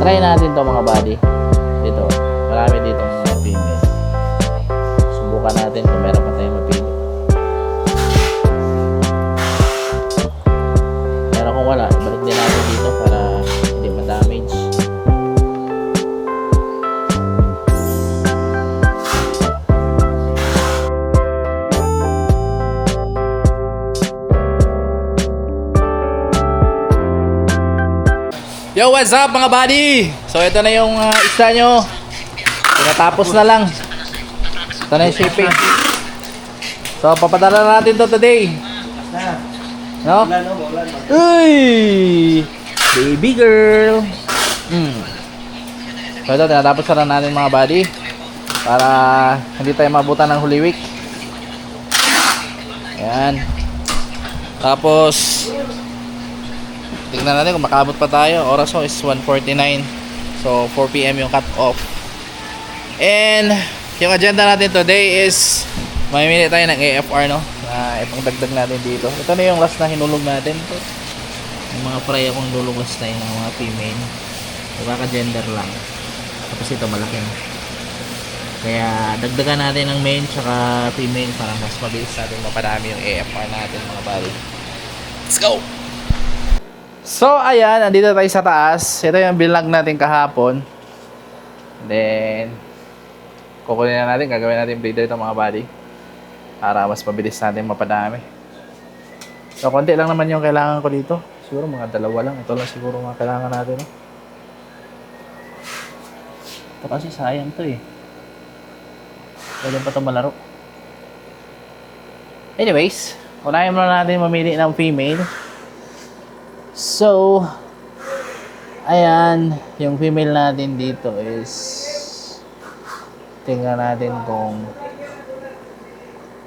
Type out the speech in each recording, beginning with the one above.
Try natin to mga buddy. Dito. Marami dito mga female. Subukan natin kung meron pa tayong mapili. Pero kung wala, ibalik din natin dito para hindi ma-damage. Yo, what's up mga buddy? So ito na yung isda nyo. Tinatapos na lang. Ito na yung shipping. So papadala natin to today. No? Uy! Baby girl. So ito, tinatapos na lang natin mga buddy. Para hindi tayo mabutan ng Holy Week. Ayan. Tapos tignan natin kung makaabot pa tayo. Oras is 1:49. So 4 PM yung cut off. And yung agenda natin today is mamimili tayo ng AFR, no? Na itong dagdag natin dito. Ito na yung last na hinulog natin. Yung mga fry akong lulog last time ng mga female. Kaka-gender lang. Tapos ito malaki na. Kaya dagdagan natin ng main tsaka female para mas mabilis natin mapadami yung AFR natin mga buddy. Let's go! So, ayan, andito tayo sa taas. Ito yung bilag natin kahapon. Then, kukunin na natin, gagawin natin breeder ito mga buddy. Para mas mabilis natin mapadami. So, konti lang naman yung kailangan ko dito. Siguro mga dalawa lang. Ito lang siguro mga kailangan natin. Ito kasi sayang to eh. Pwede pa ito malaro. Anyways, unahin muna natin mamili ng female. So, ayan, yung female natin dito is tingnan natin kung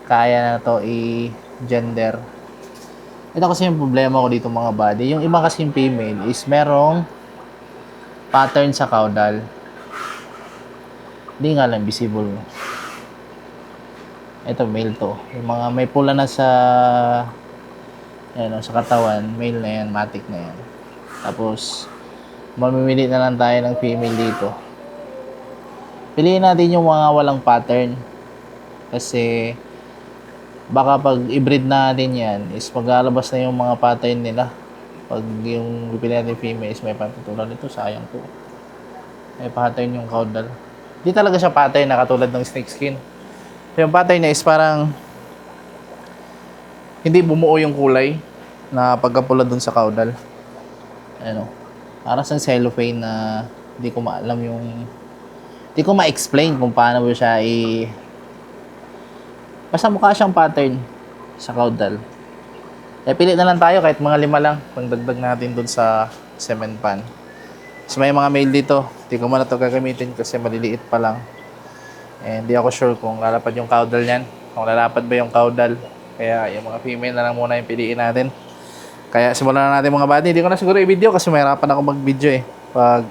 kaya na to i-gender. Ito kasi yung problema ko dito mga buddy. Yung iba kasing female is merong pattern sa caudal. Hindi nga lang visible. Ito male to. Yung mga may pula na sa sa katawan, male na yan, matic na yan. Tapos, mamimili na lang tayo ng female dito. Piliin natin yung mga walang pattern. Kasi, baka pag i-breed natin yan, is maglalabas na yung mga pattern nila. Pag yung piliin natin female is may patutulad nito, sayang po. May pattern yung caudal. Hindi talaga siya pattern na katulad ng snake skin. Yung pattern niya is parang hindi bumuo yung kulay na pagkapula dun sa caudal. Ano? Para sa cellophane na hindi ko maalam yung hindi ko ma-explain kung paano mo siya basta mukha siyang pattern sa caudal. Eh pili na lang tayo kahit mga 5 lang pang dagdag natin dun sa cement pan. So may mga male dito. Hindi ko muna ito gagamitin kasi maliliit pa lang. And hindi ako sure kung lalapad yung caudal niyan. Kung lalapad ba yung caudal. Kaya yung mga female na lang muna yung piliin natin. Kaya simulan na natin mga buddy. Hindi ko na siguro i-video kasi mahirapan ako mag-video eh. Pag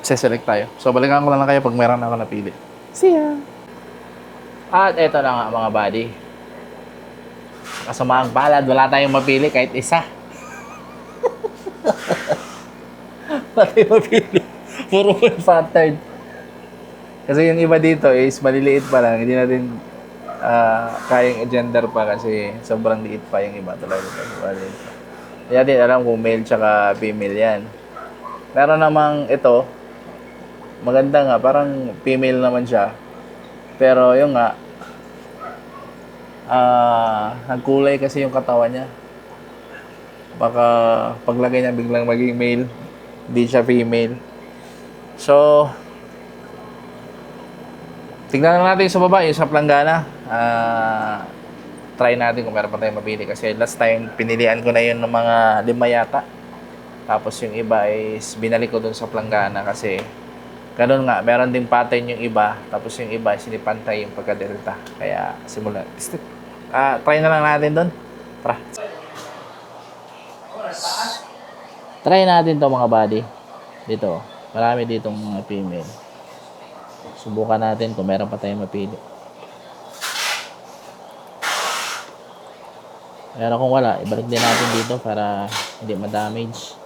select tayo. So balikan ko lang kayo pag meron na ako napili. See ya! At eto na nga mga buddy. Kasamaang palad. Wala tayong mapili kahit isa. Wala tayong mapili. Puro pattern. Kasi yung iba dito is maliliit pa lang. Hindi natin kayang gender pa kasi sobrang liit pa yung iba talaga. Hindi natin alam kung male tsaka female yan. Meron namang ito, maganda nga, parang female naman siya. Pero yung nga, nagkulay kasi yung katawan niya. Baka paglagay niya biglang maging male, hindi siya female. So, tignan na natin sa baba, yung sa planggana. Try natin kung meron pa tayong mapili. Kasi last time, pinilian ko na yun ng mga 5 yata. Tapos yung iba is binalik ko dun sa planggana kasi ganun nga, meron ding pattern yung iba. Tapos yung iba, sinipantay yung pagka-delta. Kaya simula. Try na lang natin dun. Tara. Try natin to mga buddy. Dito. Marami ditong mga female. Subukan natin kung meron pa tayong mapili. Pero kung wala, ibalik din natin dito para hindi ma-damage.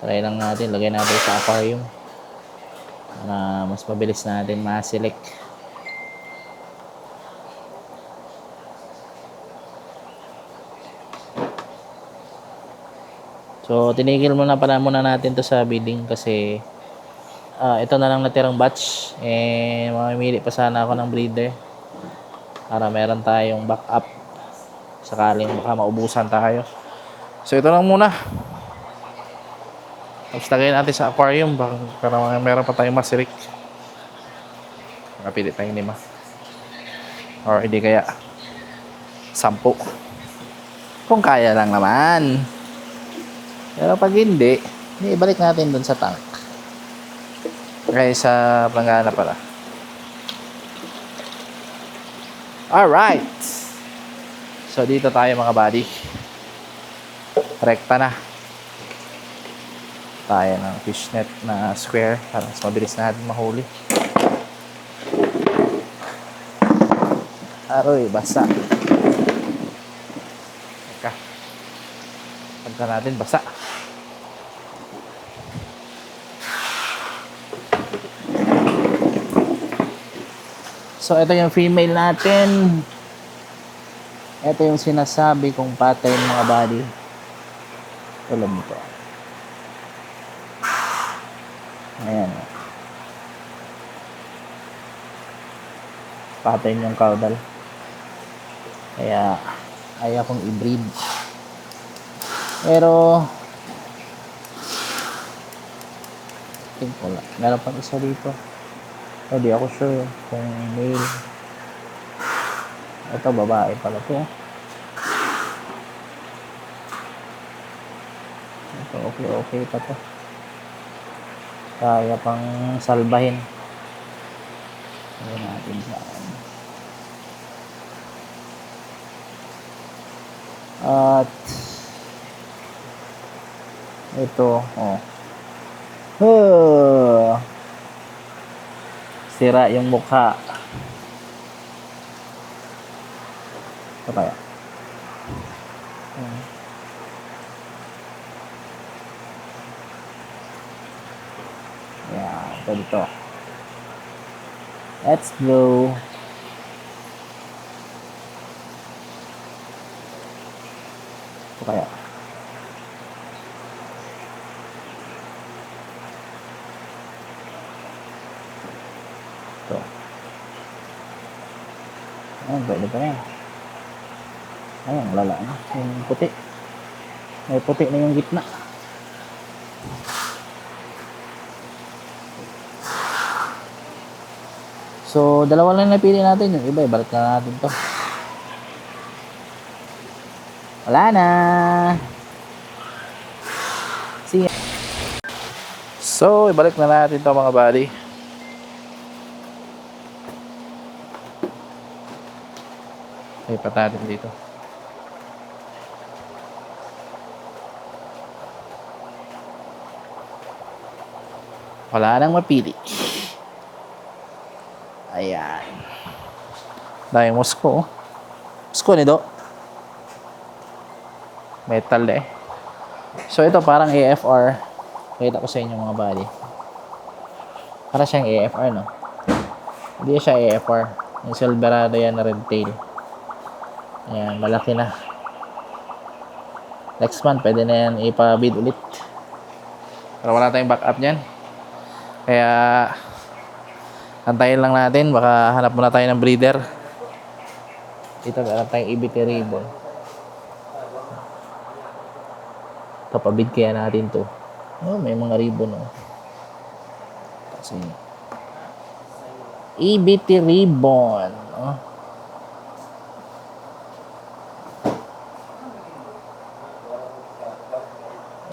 Try lang natin, lagay natin sa aquarium para mas mabilis natin ma-select. So tinigil muna natin to sa bidding kasi ito na lang natirang batch, mamimili pa sana ako ng breeder para meron tayong backup sakaling baka maubusan tayo. So ito lang muna, tapos lagay natin sa aquarium para meron pa tayong masirik. Makapilit tayong 5 or hindi kaya 10 kung kaya lang naman. Pero pag hindi, ibalik natin dun sa tank. Okay, sa planggana pala. Alright! So, dito tayo mga buddy. Rekta na. Tayo ng fishnet na square para mas mabilis natin mahuli. Aroy, basa. Teka. Pagka natin basa. So, ito yung female natin. Ito yung sinasabi kong pattern mga buddy. Tulad nito. Ayan. Pattern yung caudal. Kaya, ayaw kong i-breed. Pero, think wala. Meron pang isa dito. Hindi ako sure kung male. Ito, babae pala to. Ito, okay pa to. Kaya pang salbahin. Ayan natin saan. At ito, sira yung mukha. Ito kaya. Ayan, ito dito. Let's go. Ito kaya. Ito. Ayan, pwede pa yan. Ayan, lala na. Yung puti. May puti na yung gitna. So, dalawa lang napili natin. Yung iba, ibalik na natin to. Wala na. See ya. So, ibalik na natin to mga buddy. Ipat natin dito. Wala nang mapili. Ayan. Dahil Moscow. Moscow nito. Metal eh. So ito parang AFR. Kita ko sa inyo mga buddy. Para siyang AFR no. Hindi siya AFR. Yung Silverado yan na red tail. Ayan, malaki na. Next month pwede na yan ipabid ulit. Pero wala tayong backup niyan. Kaya antayin lang natin, baka hanap muna tayo ng breeder. Dito meron tayong EBT ribbon. Kapabid kaya natin to. May mga ribbon kasi EBT ribbon.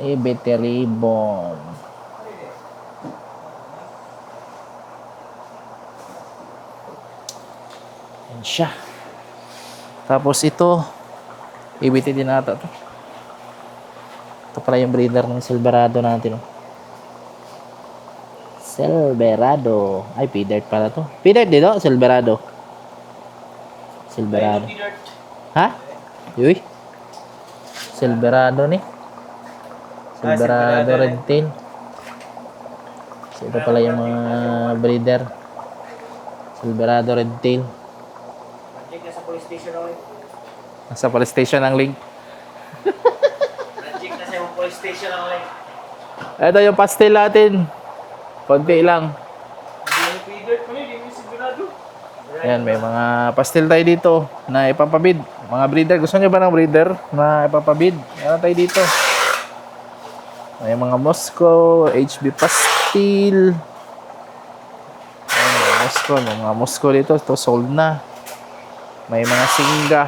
EBT ribbon. Siya. Tapos ito, EBT din ata to. Ito pala yung breeder ng Silverado natin. Silverado. Ay, P-Dirt pala to. P-Dirt dito, Silverado. Silverado. Ha? Uy. Silverado ni. Silverado Red Tail. So, ito pala yung mga breeder. Silverado Red Tail. Nasa police station ako. Nasa police station ang link. Nasa yung police station ako. Ito yung pastel natin. Konti lang. Ayan, may mga pastel tayo dito na ipapabid. Mga breeder. Gusto nyo ba ng breeder na ipapabid? Meron tayo dito. May mga Moscow, HB pastel. Ayan, may Moscow. May mga Moscow dito. Ito sold na. May mga Singa.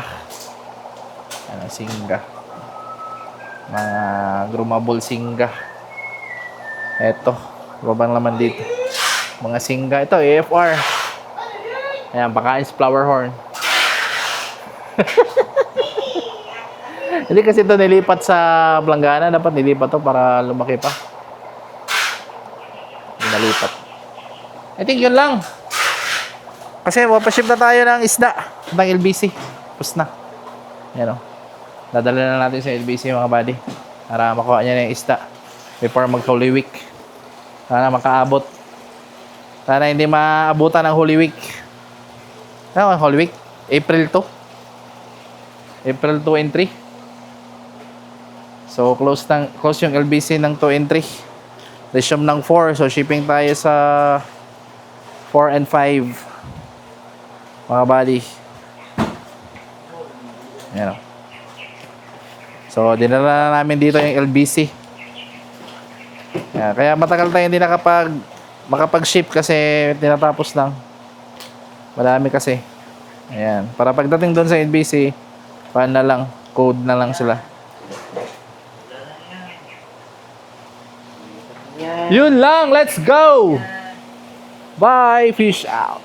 Ayan, Singa. Mga groomable Singa. Eto. Babang laman dito. Mga Singa. Ito, AFR. Ayan, Bakains flower horn. Hindi kasi ito nilipat sa Planggana. Dapat nilipat to para lumaki pa. Hindi nalipat. I think yun lang. Kasi mapaship na tayo ng isda. Ng LBC. Tapos na. Yan o. Dadala na natin sa LBC mga buddy. Para makuha niya na yung isda. Before mag-Holy Week. Sana makaabot. Sana hindi maabutan ng Holy Week. Ano ang Holy Week? April 2. April 2 and 3. So close yung LBC ng 2 and 3. Resume ng 4. So shipping tayo sa 4 and 5. Mga buddy. Ayan o. So dinala na namin dito yung LBC. Ayan, kaya matagal tayo hindi makapag-ship kasi tinatapos lang. Marami kasi. Ayan. Para pagdating doon sa LBC, na lang. Code na lang sila. Yun lang. Let's go! Bye! Fish out!